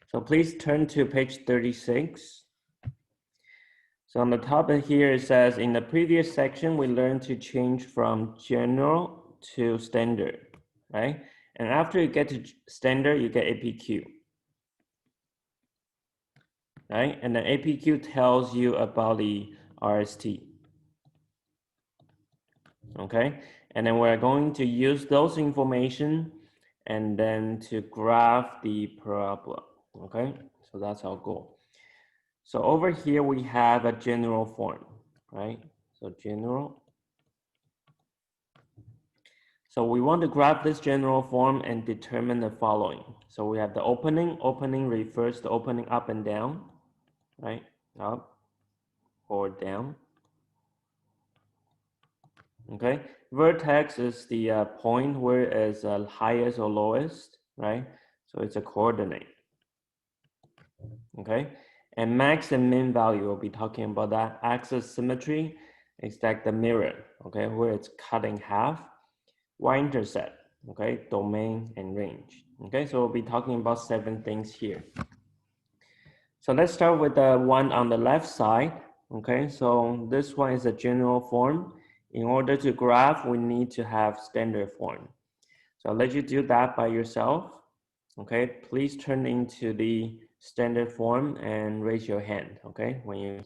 So please turn to page 36. So on the top of here, it says, in the previous section, we learned to change from general to standard, right? And after you get to standard, you get APQ, right? And then APQ tells you about the RST, okay? And then we're going to use those information and then to graph the parabola, okay? So that's our goal. So over here, we have a general form, right? So general. So we want to graph this general form and determine the following. So we have the opening. Opening refers to opening up and down, right? Up or down. Okay. Vertex is the point where it is highest or lowest, right? So it's a coordinate. Okay. And max and min value, we'll be talking about that. Axis symmetry is like the mirror, okay, where it's cut in half. Y-intercept, okay, domain and range. Okay, so we'll be talking about 7 things here. So let's start with the one on the left side. Okay, so this one is a general form. In order to graph, we need to have standard form. So I'll let you do that by yourself. Okay, please turn into the standard form and raise your hand, okay, when you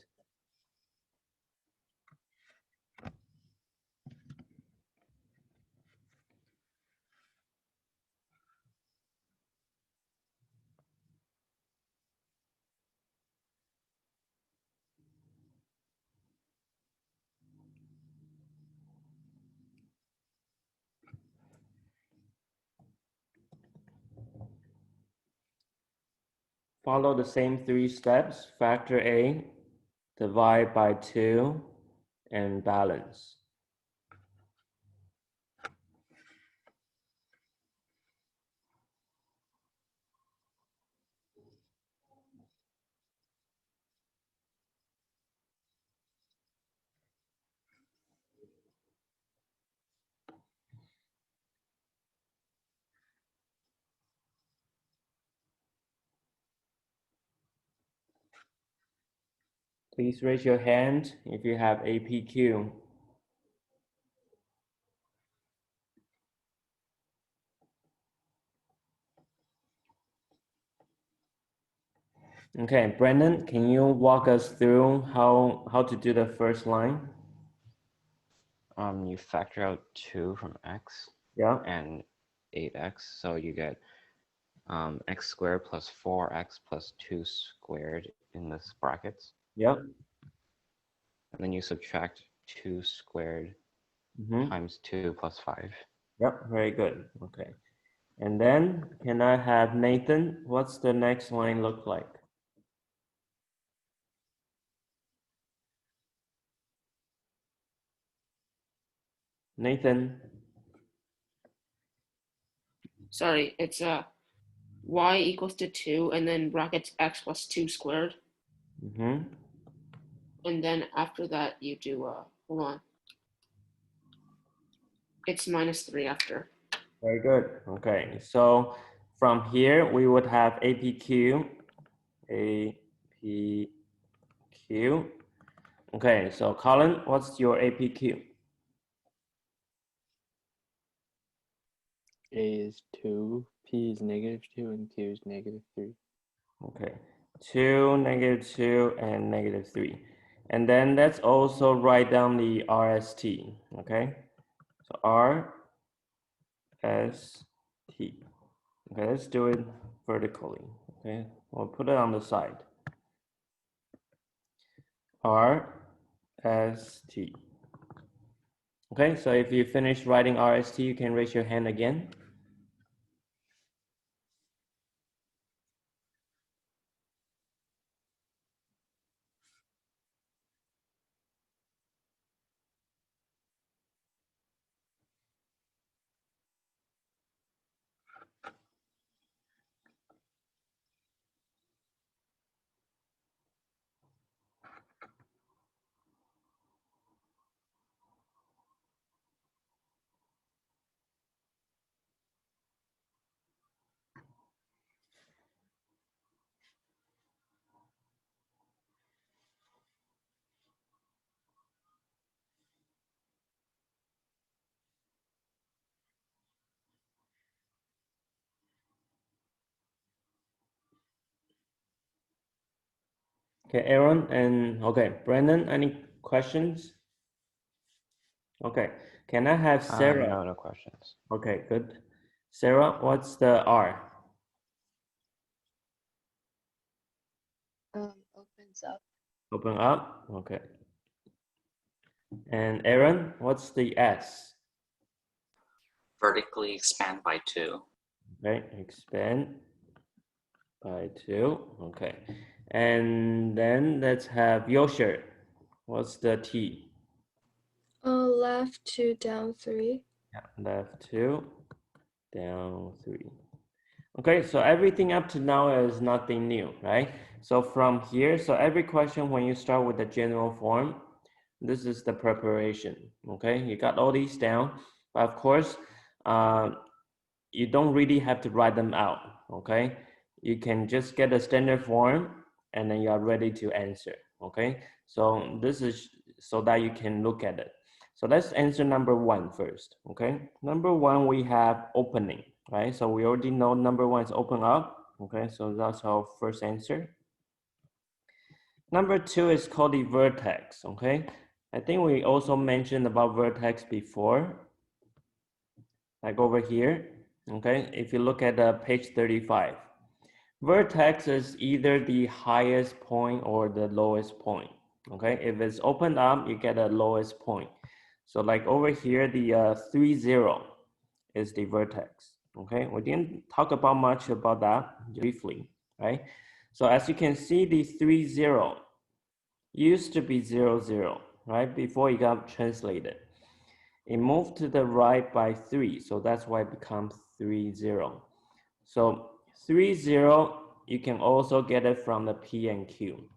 follow the same 3 steps. Factor A, divide by 2, and balance. Please raise your hand if you have APQ. Okay, Brendan, can you walk us through how to do the first line? You factor out 2 from x Yeah, and 8x, so you get x squared plus 4x plus 2 squared in this brackets. yeah. And then you subtract 2 squared times 2 plus 5. Yep, very good. Okay. And then can I have Nathan? What's the next line look like? Nathan. Sorry, it's y equals to 2 and then brackets x plus 2 squared. And then after that you do, hold on. It's minus 3 after. Very good. Okay, so from here we would have APQ, APQ. Okay, so Colin, what's your APQ? A is 2, P is -2, and Q is -3. Okay, 2, -2, and -3. And then let's also write down the RST, okay? So RST. Okay, let's do it vertically, okay? We'll put it on the side. RST. Okay, so if you finish writing RST, you can raise your hand again. Okay, Aaron and okay, Brandon, any questions? Okay, can I have Sarah? No, no questions. Okay, good. Sarah, what's the R? Opens up. Open up, okay. And Aaron, what's the S? Vertically expand by 2. Okay, expand by 2, okay. And then let's have Yosher. What's the T? Left 2, down 3. Yeah, left 2, down 3. Okay, so everything up to now is nothing new, right? So from here, so every question when you start with the general form, this is the preparation, okay? You got all these down, but of course, you don't really have to write them out, okay? You can just get a standard form and then you are ready to answer, okay? So this is so that you can look at it. So let's answer number 1 first, okay? Number 1, we have opening, right? So we already know number 1 is open up, okay? So that's our first answer. Number 2 is called the vertex, okay? I think we also mentioned about vertex before, like over here, okay? If you look at page 35, vertex is either the highest point or the lowest point, okay? If it's opened up, you get a lowest point. So like over here, the 3, 0 is the vertex, okay? We didn't talk about much about that briefly, right? So as you can see, the 3, 0 used to be 0, 0, right? Before it got translated. It moved to the right by 3, so that's why it becomes 3, 0. So 3, 0, you can also get it from the P and Q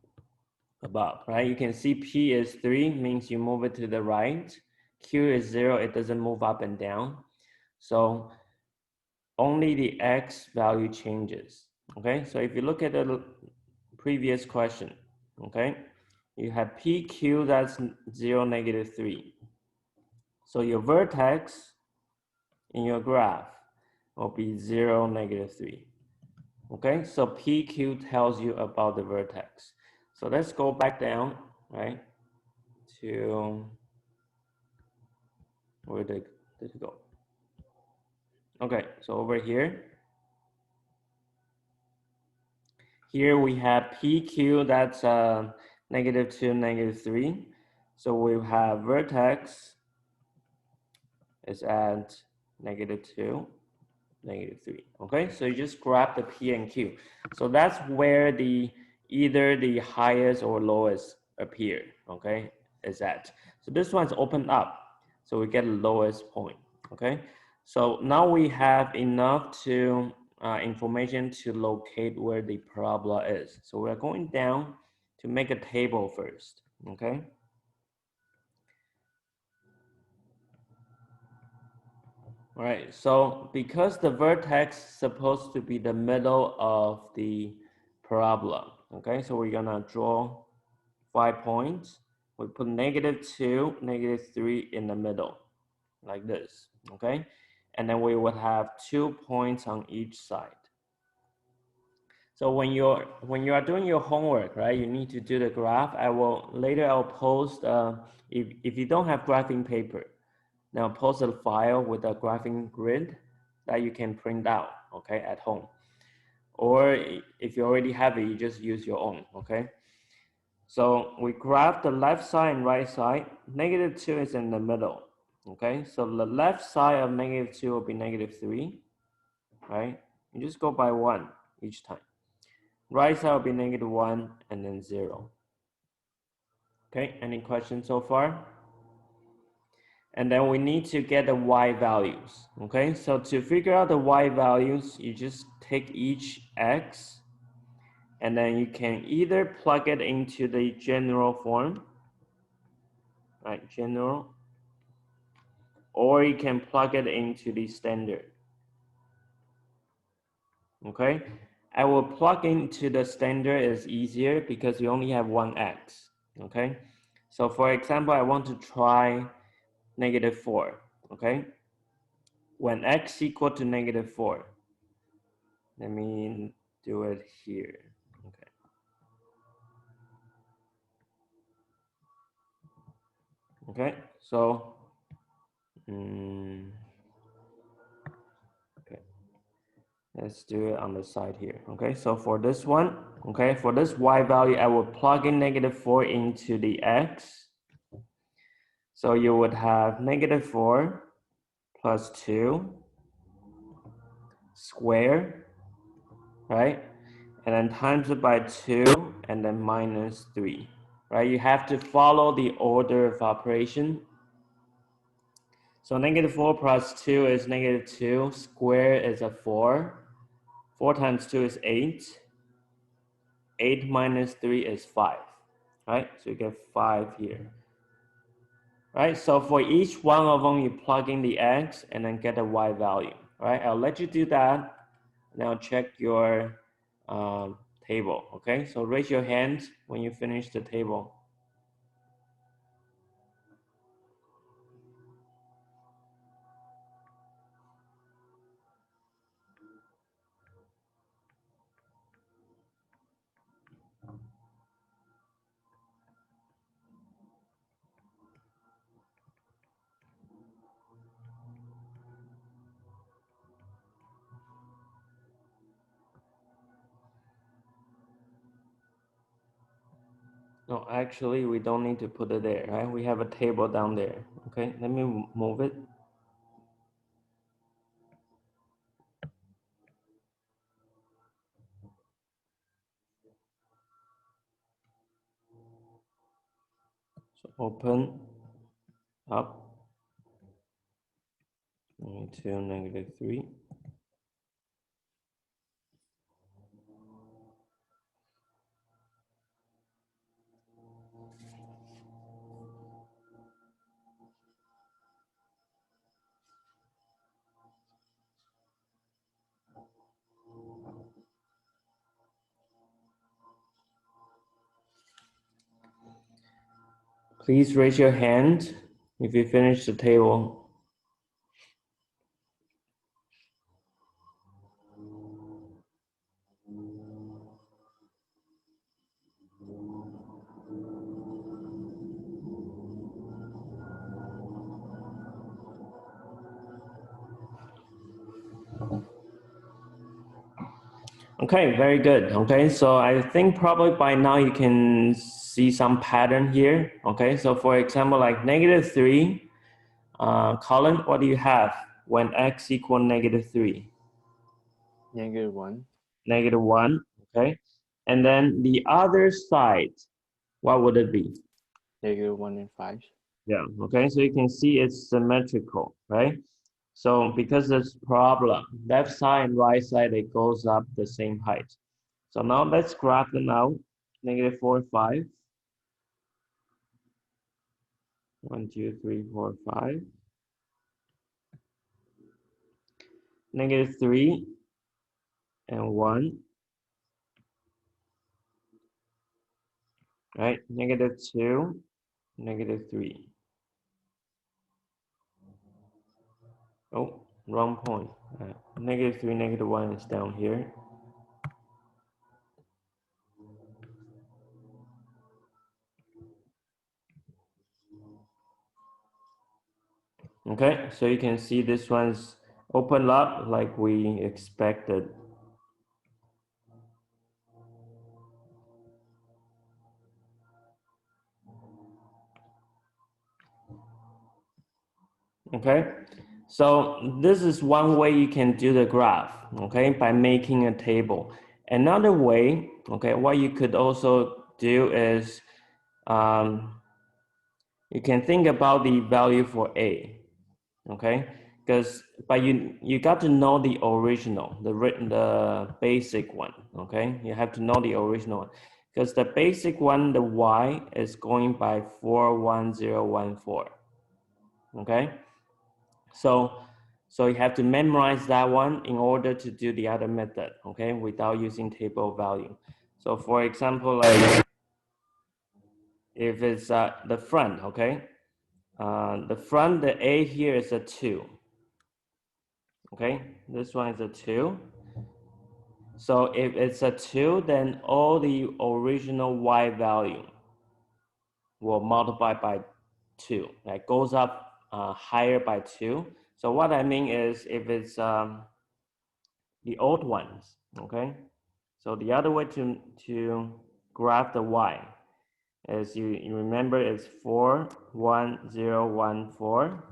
above, right? You can see P is 3, means you move it to the right. Q is 0, it doesn't move up and down. So only the X value changes, okay? So if you look at the previous question, okay? You have PQ, that's 0, -3. So your vertex in your graph will be 0, -3. Okay, so PQ tells you about the vertex. So let's go back down, right, to where did it go? Okay, so over here, here we have PQ, that's -2, -3. So we have vertex is at -2, -3. Okay, so you just grab the P and Q. So that's where the either the highest or lowest appear, okay, is at. So this one's opened up, so we get the lowest point, okay? So now we have enough to information to locate where the parabola is. So we're going down to make a table first, okay? All right, so because the vertex is supposed to be the middle of the parabola, okay, so we're gonna draw 5 points. We put -2, -3 in the middle, like this, okay? And then we would have 2 points on each side. So when you are doing your homework, right, you need to do the graph. I'll post, if you don't have graphing paper, now post a file with a graphing grid that you can print out, okay, at home. Or if you already have it, you just use your own, okay? So we graph the left side and right side. -2 is in the middle, okay? So the left side of -2 will be -3, right? You just go by 1 each time. Right side will be -1 and then 0. Okay, any questions so far? And then we need to get the y values, okay? So to figure out the y values, you just take each x, and then you can either plug it into the general form, right, general, or you can plug it into the standard, okay? I will plug into the standard is easier because you only have one x, okay? So for example, I want to try -4, okay? When x equal to -4, let me do it here. Okay. Okay, so okay, let's do it on the side here. Okay, so for this one, okay, for this y value, I will plug in -4 into the x. So you would have -4 plus 2 squared, right? And then times it by 2 and then minus 3, right? You have to follow the order of operation. So -4 plus 2 is -2, square is a 4. 4 times 2 is 8. 8 minus 3 is 5, right? So you get 5 here, right? So for each one of them, you plug in the x and then get a y value, right? I'll let you do that. Now check your table, okay? So raise your hand when you finish the table. No, actually, we don't need to put it there, right? We have a table down there, okay? Let me move it. So open up to -3. Please raise your hand if you finish the table. Okay, very good. Okay, so I think probably by now you can see some pattern here. Okay, so for example, like -3, Colin, what do you have when x equal -3? -1. -1, okay? And then the other side, what would it be? -1 and 5. Yeah, okay, so you can see it's symmetrical, right? So because it's parabola, left side and right side, it goes up the same height. So now let's graph them out. -4, 5. 1, 2, 3, 4, 5. -3 and 1. Right? -2, -3. Oh, wrong point. -3, -1 is down here. Okay, so you can see this one's opened up like we expected. Okay, so this is one way you can do the graph, okay, by making a table. Another way, okay, what you could also do is you can think about the value for A, okay, but you got to know the original, the basic one, okay, you have to know the original one, because the basic one, the Y is going by 41014, okay. So you have to memorize that one in order to do the other method, okay, without using table value. So for example, like if it's the front, okay, the front, the A here is a 2, okay, this one is a 2. So if it's a 2, then all the original Y value will multiply by 2, that goes up higher by 2. So what I mean is if it's the old ones, okay? So the other way to graph the y is you remember it's 4, 1, 0, 1, 4.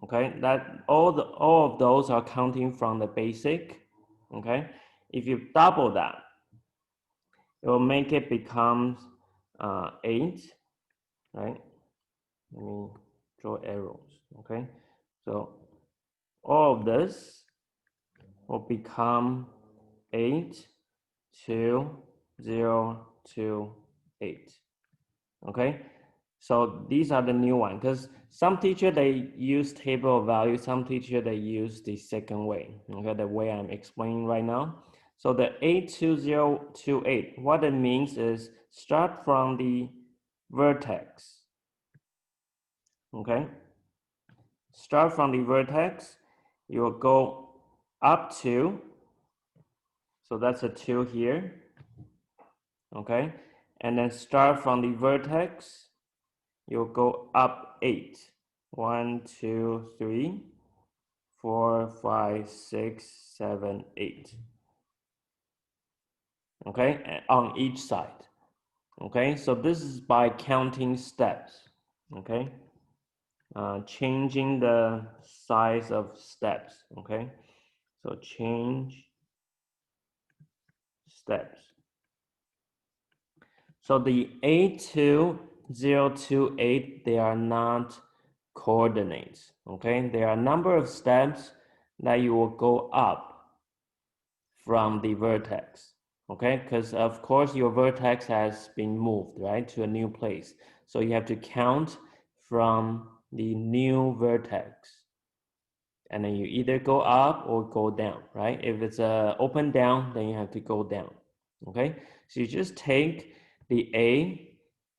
Okay, that all of those are counting from the basic. Okay, if you double that, it will make it becomes 8, right? Let me draw arrows. Okay, so all of this will become 8, 2, 0, 2, 8. Okay, so these are the new ones because some teacher they use table of value, some teacher they use the second way, okay, the way I'm explaining right now. So the 82028, what it means is start from the vertex, okay? Start from the vertex, you will go up to, so that's a 2 here, okay? And then start from the vertex, you'll go up 8. 1, 2, 3, 4, 5, 6, 7, 8. Okay, on each side. Okay, so this is by counting steps. Okay, changing the size of steps. Okay, so change steps. So the 82028, they are not coordinates. Okay, there are a number of steps that you will go up from the vertex. Okay, because of course your vertex has been moved, right, to a new place. So you have to count from the new vertex. And then you either go up or go down, right? If it's a open down, then you have to go down. Okay, so you just take the A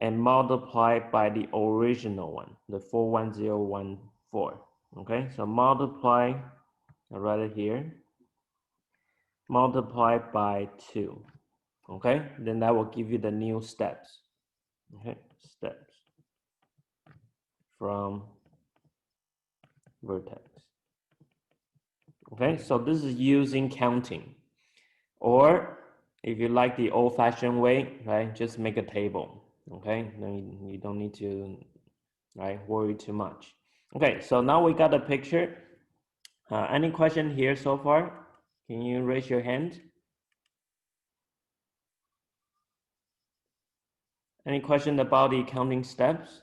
and multiply by the original one, the 41014. Okay, so multiply, I write it here, multiply by 2. Okay, then that will give you the new steps. Okay, steps from vertex. Okay, so this is using counting. Or if you like the old-fashioned way, right, just make a table. Okay, then you don't need to, right, worry too much. Okay, so now we got a picture. Any question here so far? Can you raise your hand? Any question about the counting steps?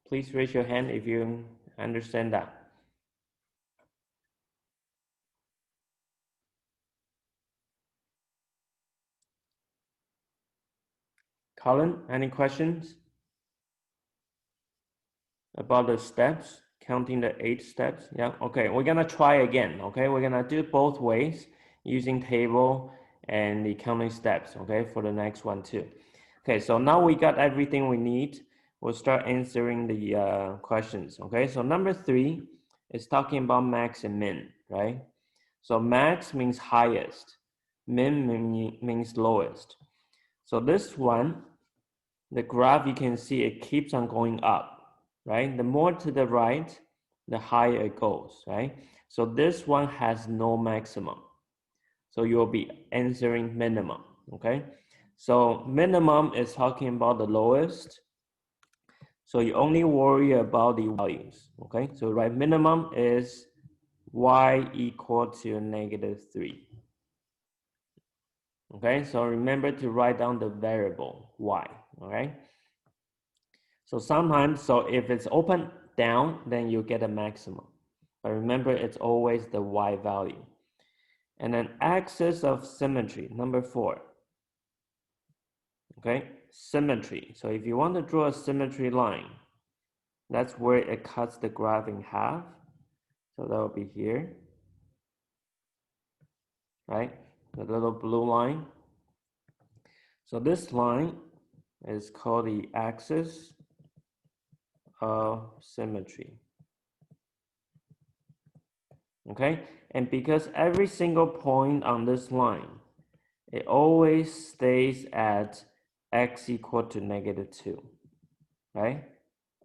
Please raise your hand if you understand that. Colin, any questions about the steps, counting the 8 steps? Yeah, okay, we're gonna try again, okay? We're gonna do both ways using table and the counting steps, okay, for the next one too. Okay, so now we got everything we need. We'll start answering the questions, okay? So number 3 is talking about max and min, right? So max means highest, min means lowest. So this one, the graph, you can see it keeps on going up, right? The more to the right, the higher it goes, right? So this one has no maximum. So you'll be answering minimum, okay? So minimum is talking about the lowest. So you only worry about the values, okay? So right, minimum is y equal to -3. Okay, so remember to write down the variable y, okay? So sometimes, so if it's open down, then you get a maximum. But remember, it's always the y value. And then axis of symmetry, number 4. Okay, symmetry. So if you want to draw a symmetry line, that's where it cuts the graph in half. So that will be here, right? The little blue line. So this line is called the axis of symmetry. Okay, and because every single point on this line, it always stays at x equal to -2, right?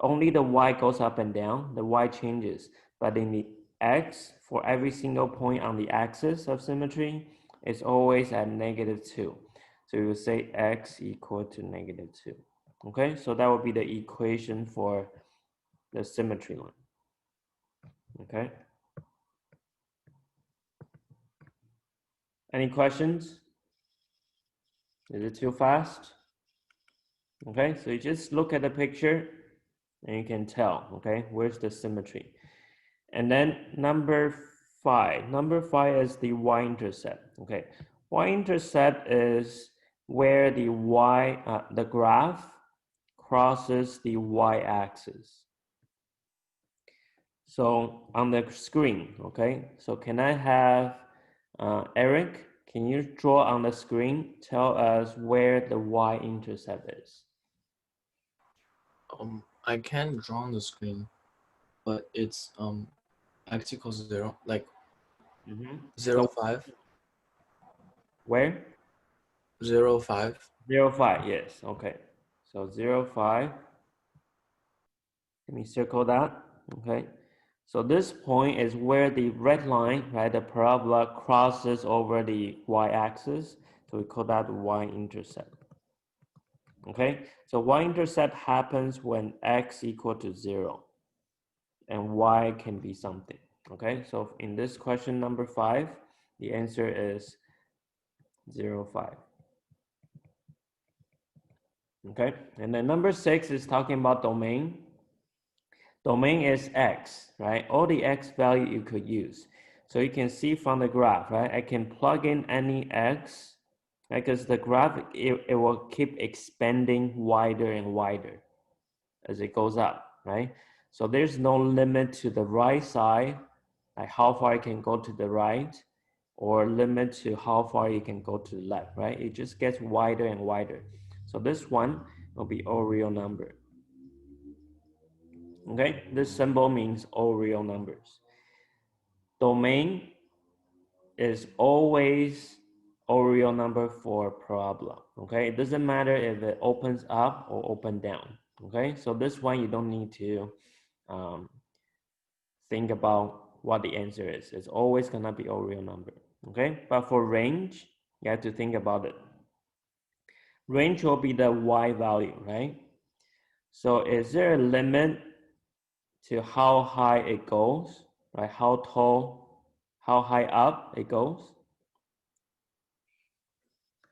only the y goes up and down, the y changes, but in the x, for every single point on the axis of symmetry, it's always at -2. So you will say x equal to -2. Okay, so that would be the equation for the symmetry one. Okay. Any questions? Is it too fast? Okay, so you just look at the picture and you can tell, okay, where's the symmetry. And then number five is the y-intercept, okay. Y-intercept is where the the graph crosses the y-axis. So on the screen, okay, so can I have Eric, can you draw on the screen, tell us where the y-intercept is? I can draw on the screen, but it's x equals 0, like 0, So 5, where? 0, 5. 0, 5, yes, okay. So 0, 5. Let me circle that, okay. So this point is where the red line, right, the parabola crosses over the y-axis. So we call that y-intercept. Okay, so y-intercept happens when x equal to 0 and y can be something. Okay, so in this question number 5, the answer is 0, 5. Okay, and then number 6 is talking about domain. Domain is x, right? All the x value you could use. So you can see from the graph, right? I can plug in any x, right? Because the graph, it will keep expanding wider and wider as it goes up, right? So there's no limit to the right side, like how far you can go to the right, or limit to how far you can go to the left, right? It just gets wider and wider. So this one will be all real number. Okay, this symbol means all real numbers. Domain is always all real number for parabola. Okay, it doesn't matter if it opens up or open down. Okay, so this one you don't need to think about what the answer is. It's always gonna be all real number. Okay, but for range, you have to think about it. Range will be the y value, right? So is there a limit to how high it goes, right? How tall, how high up it goes?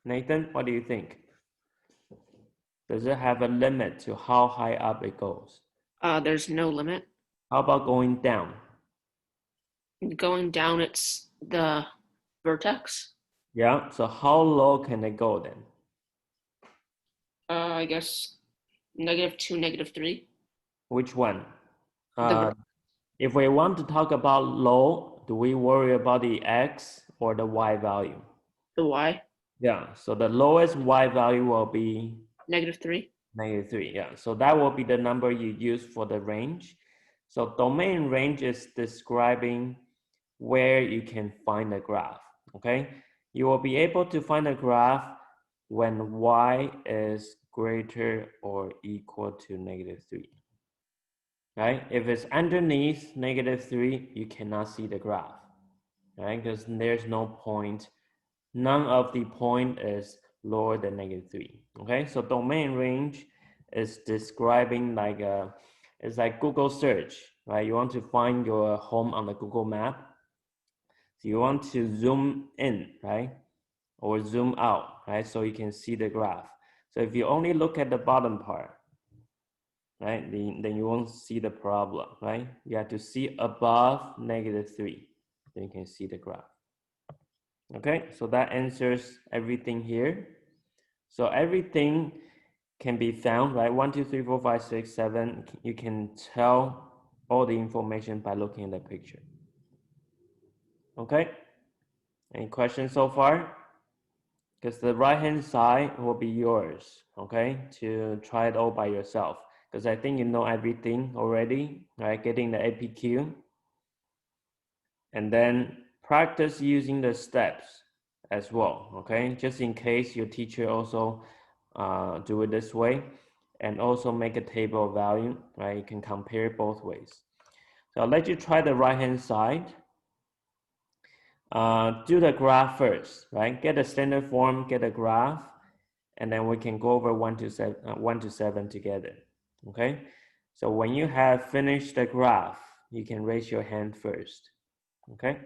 Nathan, what do you think? Does it have a limit to how high up it goes? There's no limit. How about going down? Going down, it's the vertex. Yeah, so how low can it go then? I guess -2, -3. Which one? The If we want to talk about low, do we worry about the x or the y value? y, Yeah, so the lowest y value will be -3. -3, yeah. So that will be the number you use for the range. So domain range is describing where you can find the graph, okay? You will be able to find a graph when y is greater or equal to -3, right? If it's underneath -3, you cannot see the graph, right? Because there's no point, none of the point is lower than -3, okay? So domain range is describing like it's like Google search, right? You want to find your home on the Google map. So you want to zoom in, right? Or zoom out, right? So you can see the graph. So if you only look at the bottom part, right? Then you won't see the parabola, right? You have to see above -3, then you can see the graph. Okay, so that answers everything here. So everything can be found, right? 1, 2, 3, 4, 5, 6, 7. You can tell all the information by looking at the picture. Okay, any questions so far? Because the right hand side will be yours, okay, to try it all by yourself. Because I think you know everything already, right? Getting the APQ. And then practice using the steps as well, okay? Just in case your teacher also do it this way. and also make a table of value, right? You can compare both ways. So I'll let you try the right-hand side. Do the graph first, right? Get a standard form, get a graph, and then we can go over 1 to 7 together, okay? So when you have finished the graph, you can raise your hand first, okay?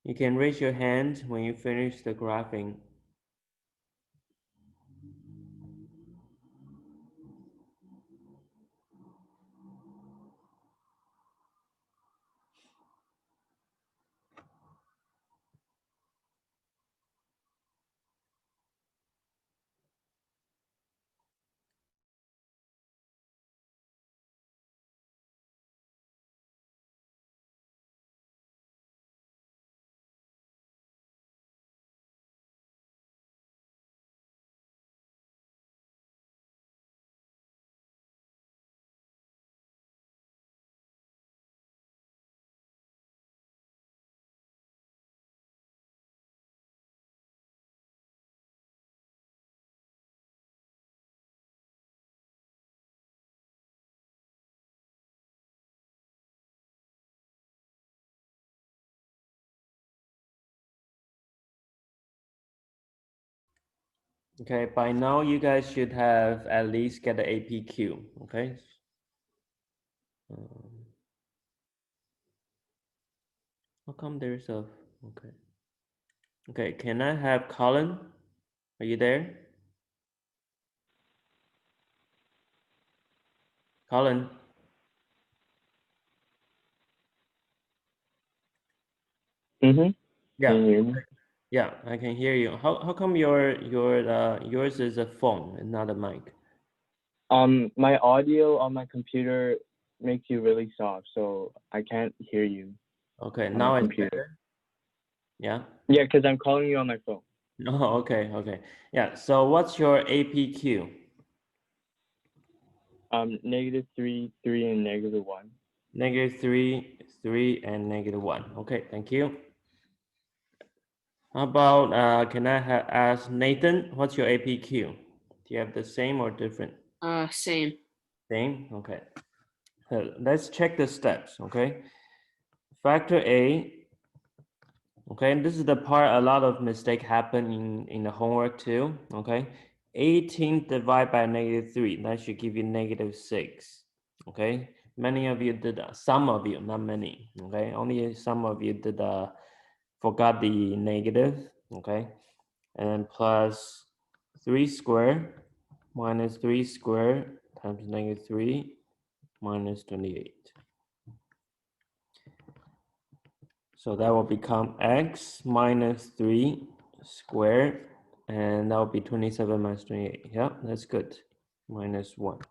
You can raise your hand when you finish the graphing. Okay, by now you guys should have at least get the APQ, okay? How come there's a, okay. Okay, can I have Colin? Are you there? Colin? Mm-hmm. Yeah, Can you hear me? yeah, I can hear you. How come yours is a phone and not a mic? My audio on my computer makes you really soft, so I can't hear you Okay, on now the it's computer. better. Yeah. Yeah, because I'm calling you on my phone. Oh, okay, okay. Yeah. So what's your APQ? -3, 3, and -1. -3, 3, and -1. Okay, thank you. How about can I ask Nathan? What's your APQ? Do you have the same or different? Same. Same. Okay. So let's check the steps. Okay. Factor A. Okay, and this is the part a lot of mistake happen in the homework too. Okay, 18 divided by -3, that should give you -6. Okay, many of you did, some of you, not many. Okay, only some of you did forgot the negative. Okay, and then plus 3 squared minus 3 squared times -3 minus 28. So that will become x minus 3 squared, and that will be 27 minus 28. Yeah, that's good. Minus 1.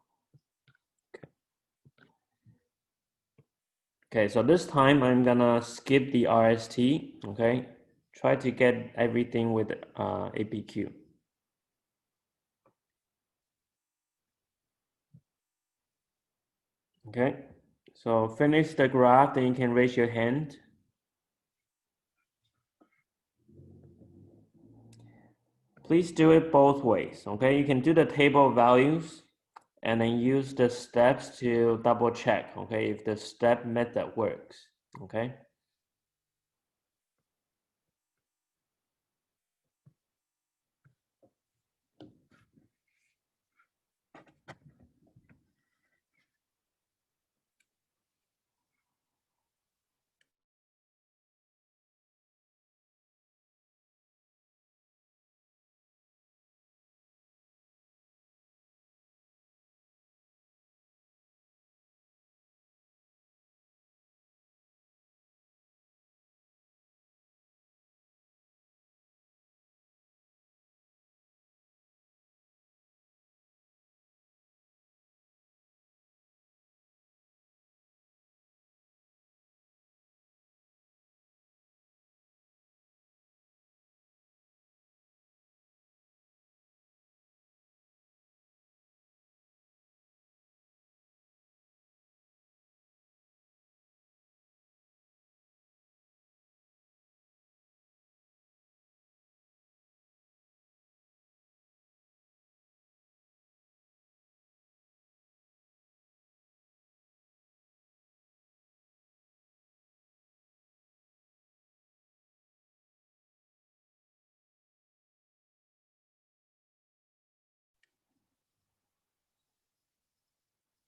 Okay, so this time I'm gonna skip the RST, okay? Try to get everything with APQ. Okay, so finish the graph, then you can raise your hand. Please do it both ways, okay? You can do the table of values and then use the steps to double check, okay, if the step method works, okay?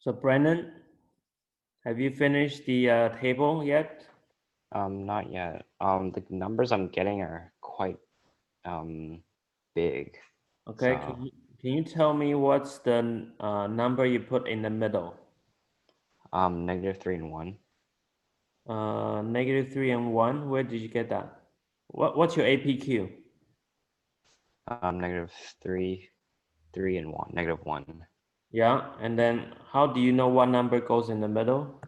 So Brennan, have you finished the table yet? Not yet. The numbers I'm getting are quite big. Okay, So can you tell me what's the number you put in the middle? -3 and 1. -3 and 1, where did you get that? What's your APQ? -3, 3 and 1, -1. Yeah, and then how do you know what number goes in the middle?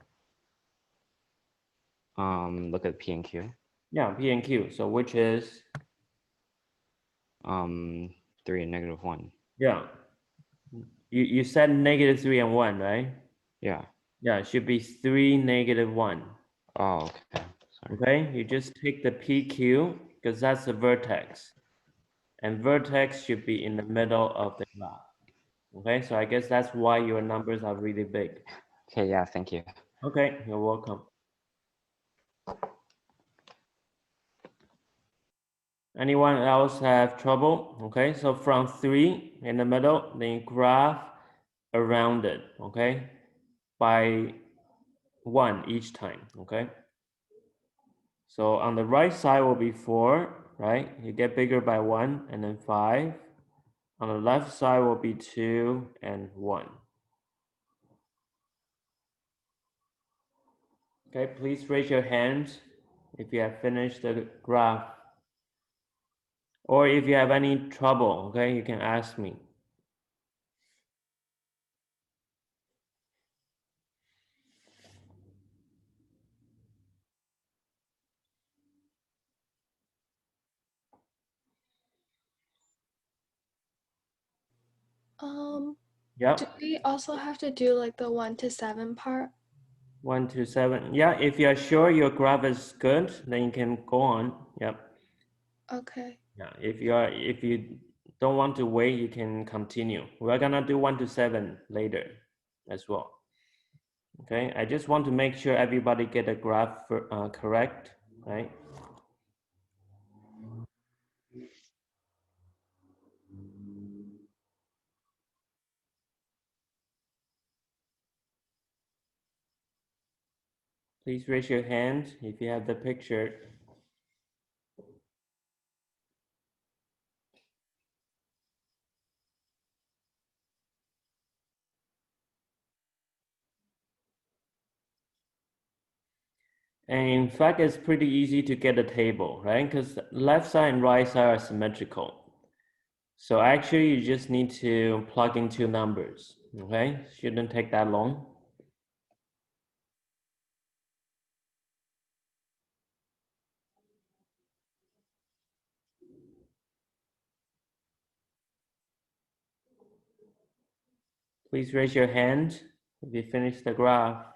Look at P and Q. Yeah, P and Q. So which is 3 and -1. yeah. You said -3 and 1, right? Yeah. Yeah, it should be 3, -1. Oh, okay. Sorry. Okay, you just take the PQ because that's the vertex. And vertex should be in the middle of the graph. Okay, so I guess that's why your numbers are really big. Okay, yeah, thank you. Okay, you're welcome. Anyone else have trouble? Okay, so from 3 in the middle, then you graph around it, okay, by 1 each time, okay? So on the right side will be 4, right? You get bigger by 1 and then 5. On the left side will be 2 and 1. Okay, please raise your hand if you have finished the graph. Or if you have any trouble, okay, you can ask me. Do Yep, we also have to do like the 1 to 7 part? 1 to 7. Yeah, if you're sure your graph is good, then you can go on. Yep. Okay. Yeah, if you don't want to wait, you can continue. We're gonna do 1 to 7 later as well. Okay, I just want to make sure everybody get the graph correct, right? Please raise your hand if you have the picture. And in fact, it's pretty easy to get a table, right? Because left side and right side are symmetrical. So actually, you just need to plug in 2 numbers, okay? Shouldn't take that long. Please raise your hand if you finish the graph.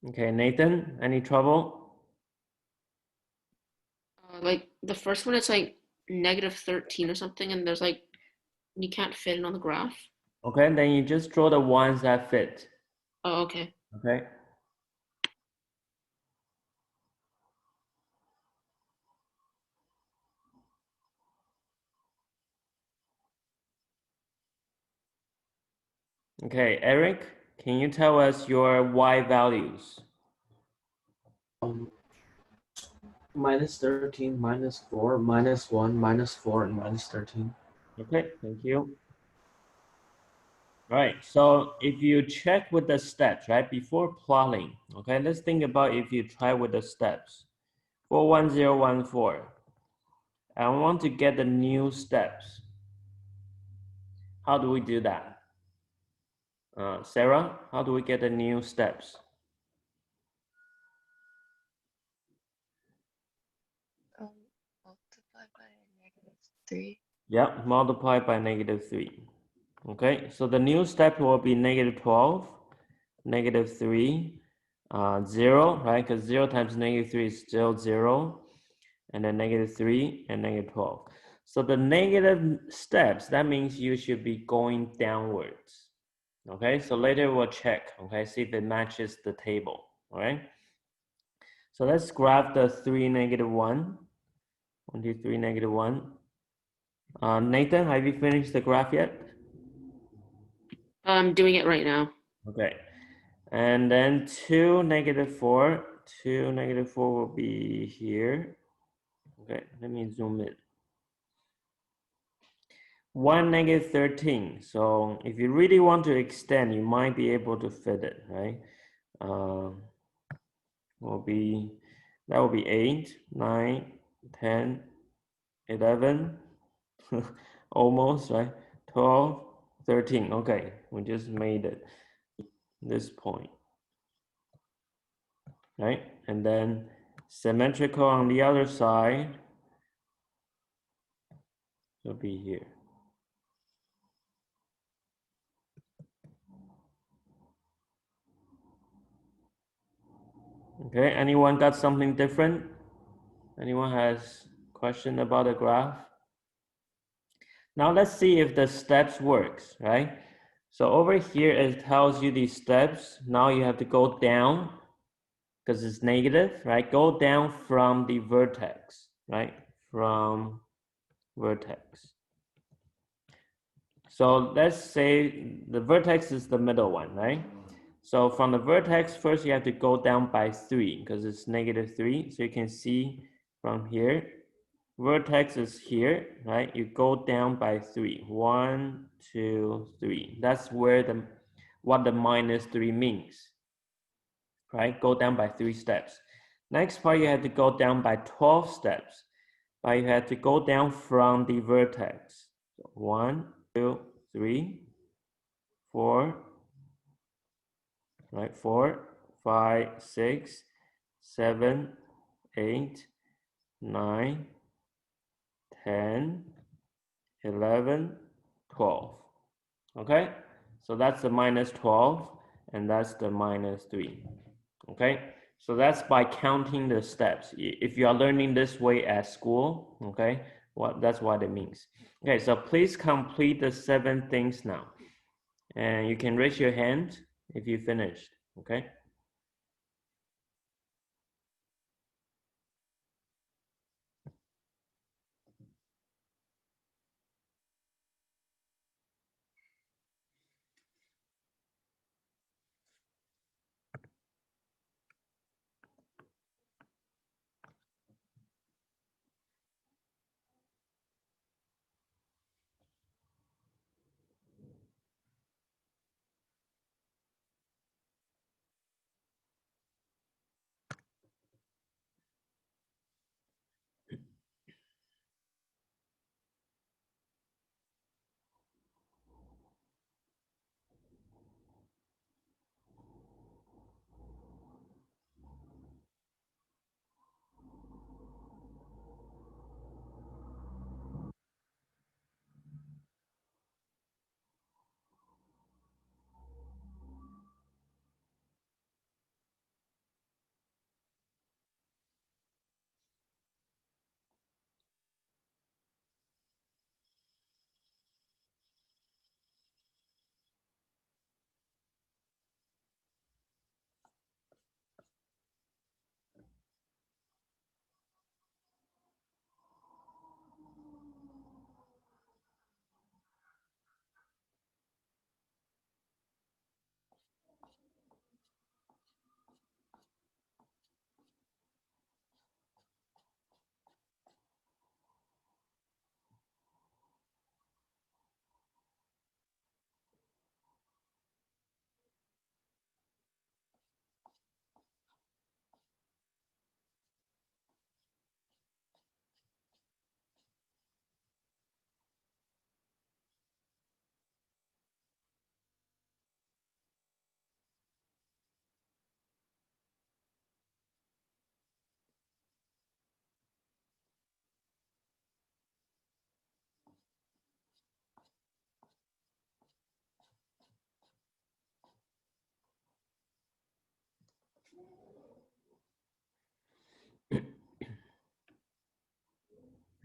Okay, Nathan, any trouble? Like the first one, it's like -13 or something, and there's like you can't fit it on the graph. Okay, then you just draw the ones that fit. Oh, okay. Okay. Okay, Eric, can you tell us your y values? -13, -4, -1, -4, and -13. Okay, thank you. All right, so if you check with the steps, right, before plotting, okay, let's think about if you try with the steps. 41014. I want to get the new steps. How do we do that? Sarah, how do we get the new steps? Multiply by -3. Yeah, multiply by -3. Okay, so the new step will be -12, -3, 0, right? Because 0 times -3 is still 0, and then -3 and -12. So the negative steps, that means you should be going downwards. Okay, so later we'll check, okay, see if it matches the table, all right? So let's graph the 3, -1. 1, 2, 3, -1. Nathan, have you finished the graph yet? I'm doing it right now. Okay, and then 2, -4. 2, -4 will be here. Okay, let me zoom in. 1, -13. So if you really want to extend, you might be able to fit it, right? That will be 8, 9, 10, 11, almost, right? 12, 13. Okay, we just made it this point, right? And then symmetrical on the other side will be here. Okay, anyone got something different? Anyone has question about the graph? Now let's see if the steps works, right? So over here, it tells you these steps. Now you have to go down because it's negative, right? Go down from the vertex, right? From vertex. So let's say the vertex is the middle one, right? So from the vertex, first you have to go down by 3 because it's -3. So you can see from here, vertex is here, right? You go down by 3. 1, 2, 3. That's where what the -3 means, right? Go down by 3 steps. Next part, you have to go down by 12 steps, but you have to go down from the vertex. So 1, 2, 3, 4, right? 4, 5, 6, 7, 8, 9, 10, 11, 12. Okay, so that's the -12 and that's the -3. Okay, so that's by counting the steps. If you are learning this way at school, okay, that's what it means. Okay, so please complete the 7 things now. And you can raise your hand if you finished, okay?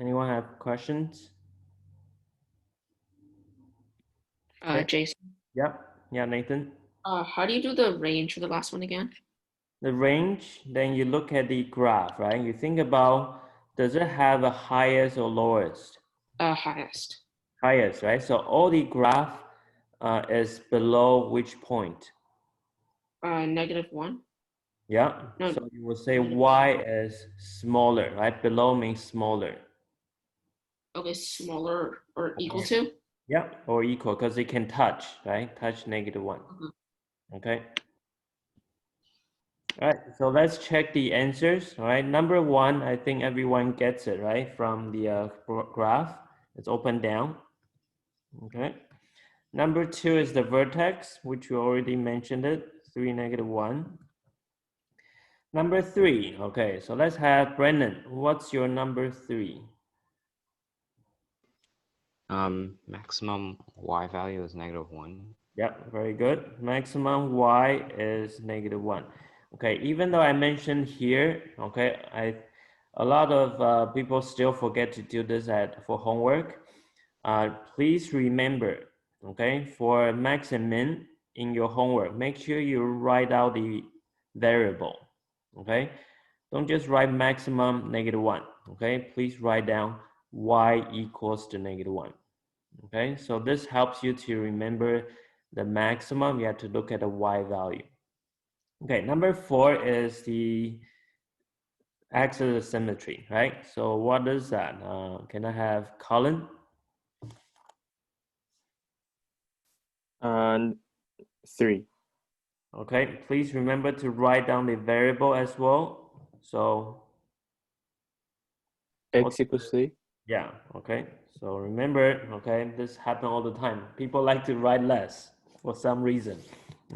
Anyone have questions? Okay. Jason, Yep. Yeah, Nathan. how do you do the range for the last one again? The range, then you look at the graph, right? You think about, does it have a highest or lowest? Highest. Highest, right? So all the graph is below which point? -1. Yeah. No, So you will say y is smaller, right? Below means smaller. okay, smaller or equal to? Yeah, or equal, because it can touch, right? Touch -1. Okay. All right, so let's check the answers. All right, number one, I think everyone gets it, right? From the graph, it's open down. Okay. Number two is the vertex, which we already mentioned it, 3, -1. Number three, okay, so let's have Brennan. What's your number three? Maximum y value is -1. Yeah, very good. Maximum y is -1. Okay, even though I mentioned here, okay, a lot of people still forget to do this for homework. Please remember, okay, for max and min in your homework, make sure you write out the variable, okay? Don't just write maximum -1, okay? Please write down y equals to -1. Okay, so this helps you to remember the maximum. You have to look at the y value. Okay, number four is the axis of symmetry, right? So what is that? Can I have Colin? 3. Okay, please remember to write down the variable as well. So X equals 3. yeah, okay. So remember, okay, this happens all the time. People like to write less for some reason,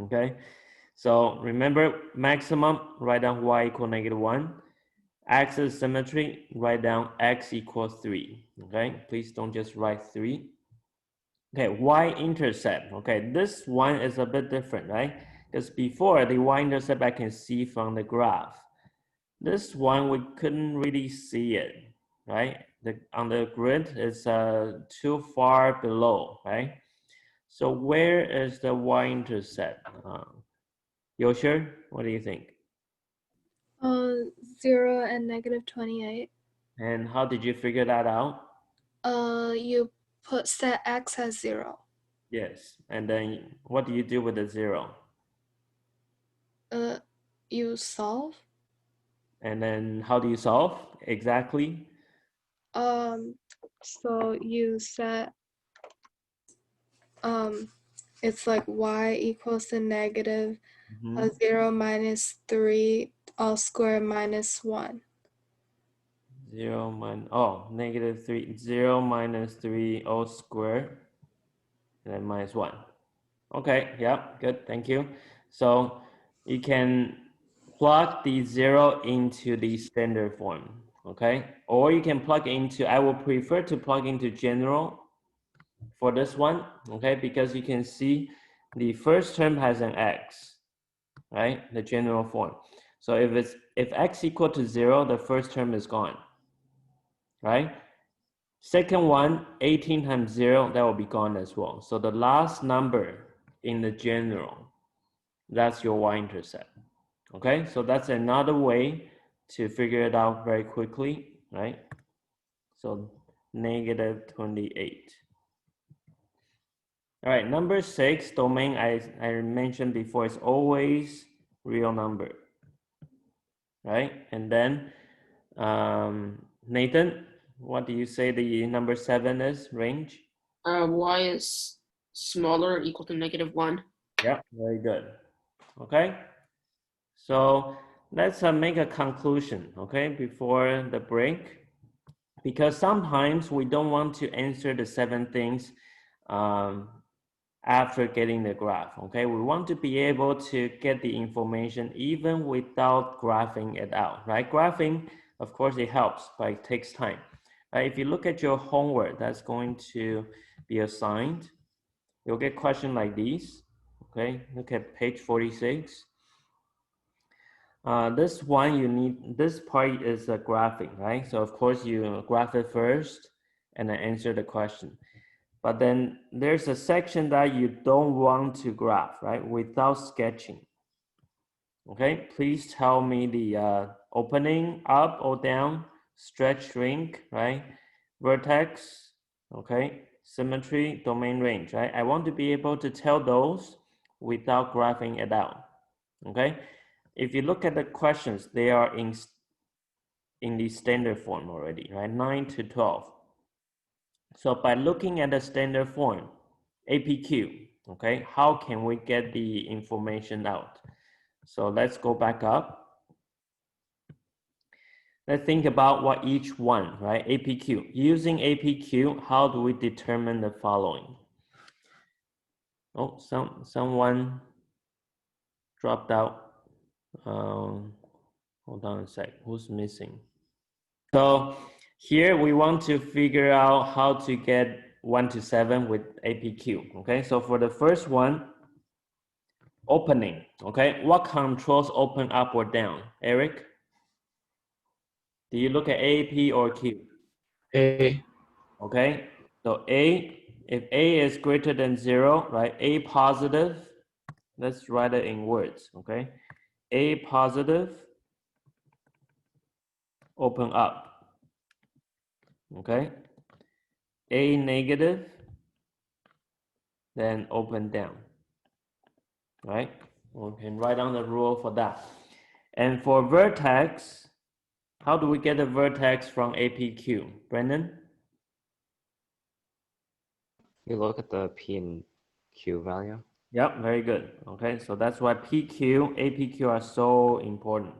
okay? So remember, maximum, write down y equal -1. Axis symmetry, write down x equals 3, okay? Please don't just write 3. Okay, y-intercept, okay, this one is a bit different, right? Because before, the y-intercept I can see from the graph. This one, we couldn't really see it, right? On the grid, it's too far below, right? So where is the y-intercept? Yosher, what do you think? 0 and -28. And how did you figure that out? You set x as 0. Yes, and then what do you do with the 0? You solve. And then how do you solve exactly? So you set it's like y equals to negative 0 minus 3 all squared minus 1. 0 minus, oh, -3, 0 minus 3 all squared, and then -1. Okay, yeah, good, thank you. So you can plug the 0 into the standard form, okay? Or you can plug into, I would prefer to plug into general for this one, okay? Because you can see the first term has an x, right? The general form. So if x equal to 0, the first term is gone, right? Second one, 18 times 0, that will be gone as well. So the last number in the general, that's your y-intercept, okay? So that's another way to figure it out very quickly, right? So -28. All right, number 6, domain I mentioned before is always real number, right? And then Nathan, what do you say the number 7 is, range? Y is smaller or equal to -1. Yeah, very good. Okay, so let's make a conclusion, okay, before the break, because sometimes we don't want to answer the 7 things after getting the graph, okay? We want to be able to get the information even without graphing it out, right? Graphing, of course, it helps, but it takes time. Right? If you look at your homework that's going to be assigned, you'll get questions like these, okay? Look at page 46. This one you need, this part is a graphing, right? So of course you graph it first and then answer the question. But then there's a section that you don't want to graph, right? Without sketching. Okay, please tell me the opening, up or down, stretch, shrink, right? Vertex, okay? Symmetry, domain, range, right? I want to be able to tell those without graphing it out, okay? If you look at the questions, they are in the standard form already, right? 9 to 12. So by looking at the standard form, APQ, okay, how can we get the information out? So let's go back up. Let's think about what each one, right? APQ. Using APQ, how do we determine the following? Oh, someone dropped out. Hold on a sec. Who's missing? So here we want to figure out how to get 1 to 7 with APQ. Okay, so for the first one, opening. Okay, what controls open up or down? Eric, do you look at A, P, or Q? A. Okay, so A, if A is greater than 0, right? A positive, let's write it in words. Okay, A positive, open up. Okay, A negative, then open down. Right? We can write down the rule for that. And for vertex, how do we get the vertex from APQ? Brendan? You look at the P and Q value. Yep, very good. Okay, so that's why PQ, APQ are so important.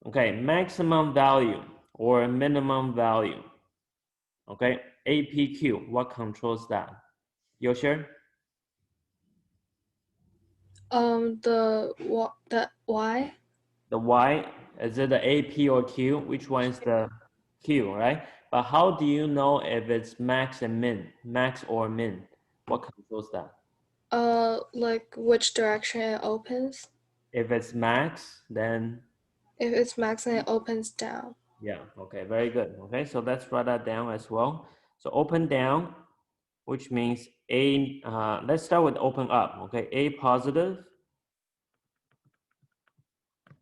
Okay, maximum value or minimum value. Okay, APQ, what controls that? Yosher? The Y. The Y, is it the A, P, or Q? Which one is the Q, right? But how do you know if it's max and min, max or min? What controls that? Like which direction it opens. If it's max, then If it's max, then it opens down. yeah, okay, very good. Okay, so let's write that down as well. So open down, which means A, let's start with open up, okay? A positive,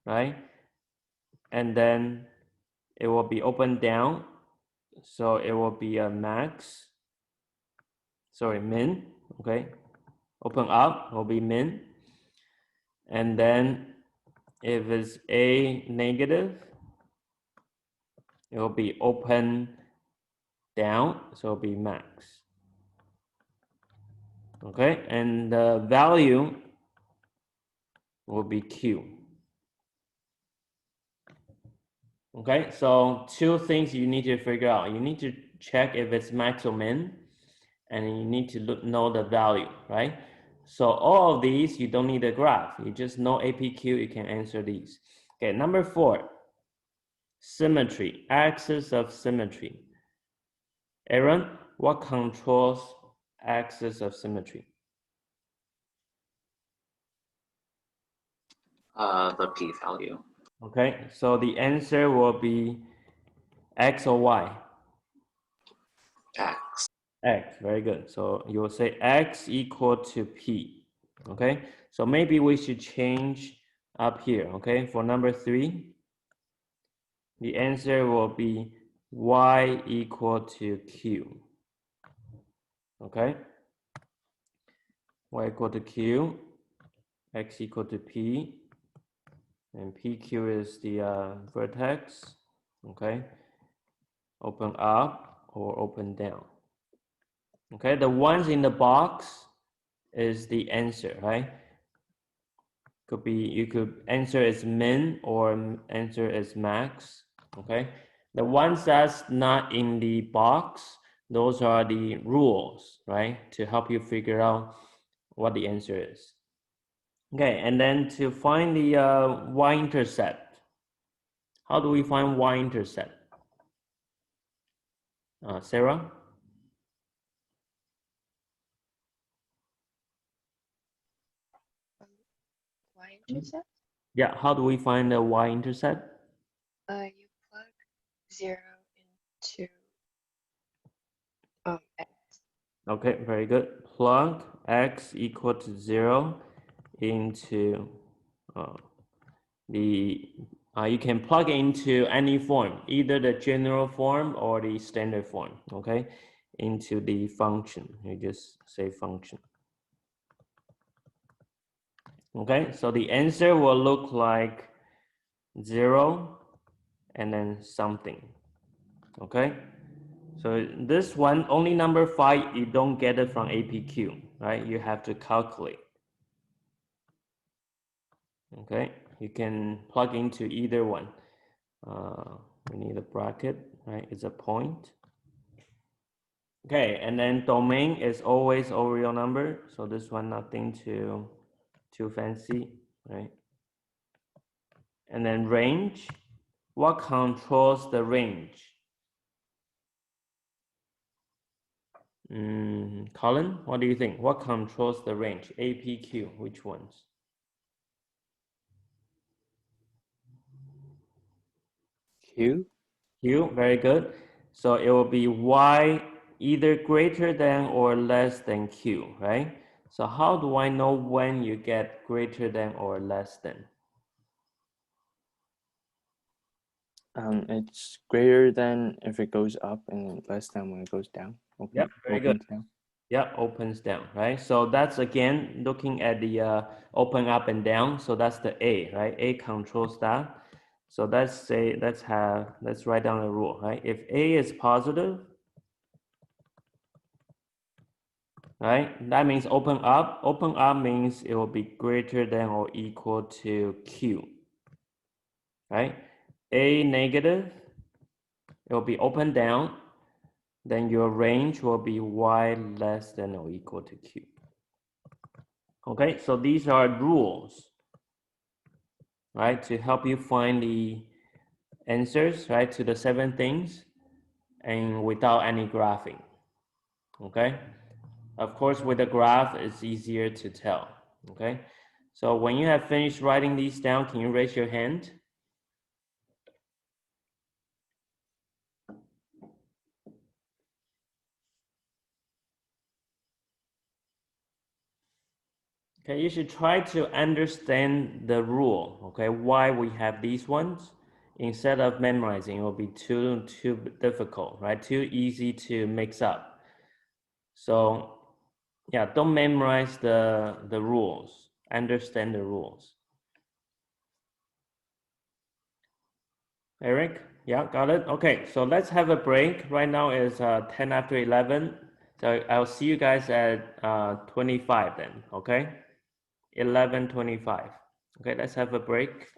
right? And then it will be open down, so it will be a max, sorry, min, okay? Open up will be min. And then if it's A negative, it will be open down, so it'll be max. Okay, and the value will be Q. Okay, so two things you need to figure out. You need to check if it's max or min, and you need to know the value, right? So all of these, you don't need a graph. You just know APQ, you can answer these. Okay, number 4, symmetry, axis of symmetry. Aaron, what controls axis of symmetry? The p value. Okay, so the answer will be X or Y? X. X, very good. So you will say X equal to P. Okay, so maybe we should change up here. Okay, for number 3, the answer will be Y equal to Q. Okay, Y equal to Q, X equal to P, and PQ is the vertex. Okay, open up or open down. Okay, the ones in the box is the answer, right? Could be, you could answer as min or answer as max. Okay, the ones that's not in the box, those are the rules, right, to help you figure out what the answer is. Okay, and then to find the y-intercept, how do we find y-intercept? Sarah? Y-intercept? Yeah, how do we find the y-intercept? You plug 0 into x. Okay, very good. Plug x equal to 0 into you can plug into any form, either the general form or the standard form, okay, into the function. You just say function. Okay, so the answer will look like 0 and then something, okay? So this one, only number 5, you don't get it from APQ, right? You have to calculate. Okay, you can plug into either one. We need a bracket, right? It's a point. Okay, and then domain is always a real number. So this one, nothing too fancy, right? And then range, what controls the range? Colin, what do you think? What controls the range? APQ, which ones? Q? Q, very good. So it will be y either greater than or less than Q, right? So how do I know when you get greater than or less than? It's greater than if it goes up and less than when it goes down. Yep, very good. Down. Yeah, opens down, right? So that's again looking at the open up and down. So that's the A, right? A controls that. So let's write down a rule, right? If A is positive, right? That means open up. Open up means it will be greater than or equal to Q, right? A negative, it will be open down. Then your range will be y less than or equal to Q. Okay, so these are rules, right, to help you find the answers, right, to the 7 things and without any graphing. Okay, of course, with a graph, it's easier to tell. Okay, so when you have finished writing these down, can you raise your hand? Okay, you should try to understand the rule, okay, why we have these ones. Instead of memorizing, it will be too difficult, right? Too easy to mix up. So yeah, don't memorize the rules, understand the rules. Eric, yeah, got it. Okay, so let's have a break. Right now is 10 after 11. So I'll see you guys at 25 then, okay? 11:25. Okay, let's have a break.